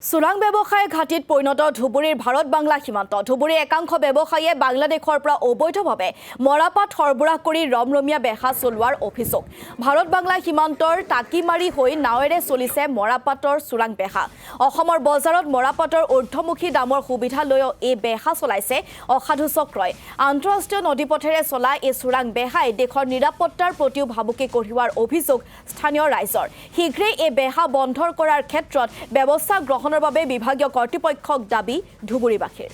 চোৰাং ব্যৱসায় ঘাটিত পৰিণত ধুবুৰীৰ ভাৰত বাংলা সীমান্ত ধুবুৰীৰ একাংশ ব্যৱসায়ীয়ে বাংলাদেশৰ পৰা অবৈধভাৱে মৰাপাট সৰবৰাহ কৰি ৰমৰমীয়া বেহা চলোৱাৰ অভিযোগ ভাৰত বাংলা সীমান্তৰ টাকিমাৰি হৈ নাৱেৰে চলিছে মৰাপাটৰ চোৰাং বেহা অসমৰ বজাৰত মৰাপাটৰ ঊৰ্ধ্বমুখী দামৰ সুবিধা লৈ এই বেহা চলাইছে অসাধু চক্ৰই আন্তঃৰাষ্ট্ৰীয় নদীপথেৰে চলা এই চোৰাং বেহাই দেশৰ নিৰাপত্তাৰ প্ৰতিও ভাবুকি কঢ়িওৱাৰ অভিযোগ স্থানীয় ৰাইজৰ শীঘ্ৰেই এই বেহা বন্ধ কৰাৰ ক্ষেত্ৰত ব্যৱস্থা গ্ৰহণ বাবে বিভাগীয় কৰ্তৃপক্ষক দাবী ধুবুৰীবাসীৰ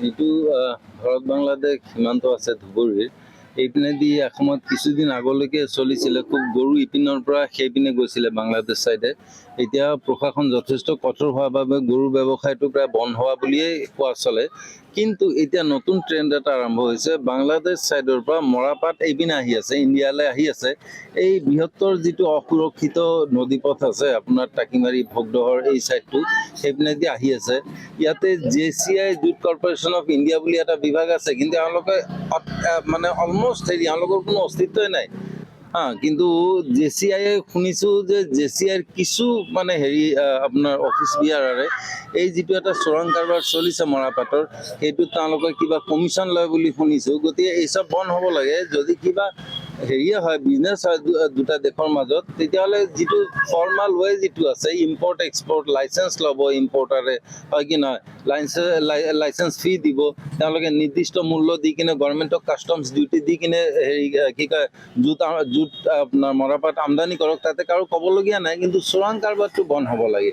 যিটো ভাৰত বাংলাদেশ সীমান্ত আছে ধুবুৰীৰ এইপিনেদি এসময়ত কিছুদিন আগলৈকে চলিছিলে খুব গৰু ইপিনৰ পৰা সেইপিনে গৈছিলে বাংলাদেশ চাইডে এতিয়া প্ৰশাসন যথেষ্ট কঠোৰ হোৱাৰ বাবে গৰু ব্যৱসায়টো প্ৰায় বন্ধ হোৱা বুলিয়েই কোৱা চলে কিন্তু এতিয়া নতুন ট্ৰেণ্ড এটা আৰম্ভ হৈছে বাংলাদেশ চাইডৰ পৰা মৰাপাট এইপিনে আহি আছে ইণ্ডিয়ালৈ আহি আছে এই বৃহত্তৰ যিটো অসুৰক্ষিত নদীপথ আছে আপোনাৰ টাকিমাৰি ভোগদহৰ এই চাইডটো সেইপিনেদি আহি আছে ইয়াতে JCI jute corporation of India বুলি এটা বিভাগ আছে কিন্তু তেওঁলোকে মানে অলমষ্ট তেওঁলোকৰ কোনো অস্তিত্বই নাই কিন্তু JCI শুনিছো যে JCIৰ কিছু মানে আপোনাৰ অফিচ বিয়াৰৰে এই যিটো এটা চোৰাং কাৰবাৰ চলিছে মৰাপাটৰ সেইটো তেওঁলোকে কিবা কমিশ্যন লয় বুলি শুনিছো গতিকে এই সব বন্ধ হ'ব লাগে যদি কিবা হয় বিজনেছ হয় দুটা দেশৰ মাজত তেতিয়াহ'লে যিটো ফৰ্মাল ৱে যিটো আছে ইম্পৰ্ট এক্সপৰ্ট লাইচেঞ্চ ল'ব ইম্পৰ্টাৰে হয় কি নহয় লাইচেঞ্চ ফি দিব তেওঁলোকে নিৰ্দিষ্ট মূল্য দি কিনে গভৰ্ণমেণ্টক কাষ্টমছ ডিউটি দি কিনে কি কয় জুট আপোনাৰ মৰাপাট আমদানি কৰক তাতে কাৰো ক'বলগীয়া নাই কিন্তু চোৰাং কাৰবাৰটো বন্ধ হ'ব লাগে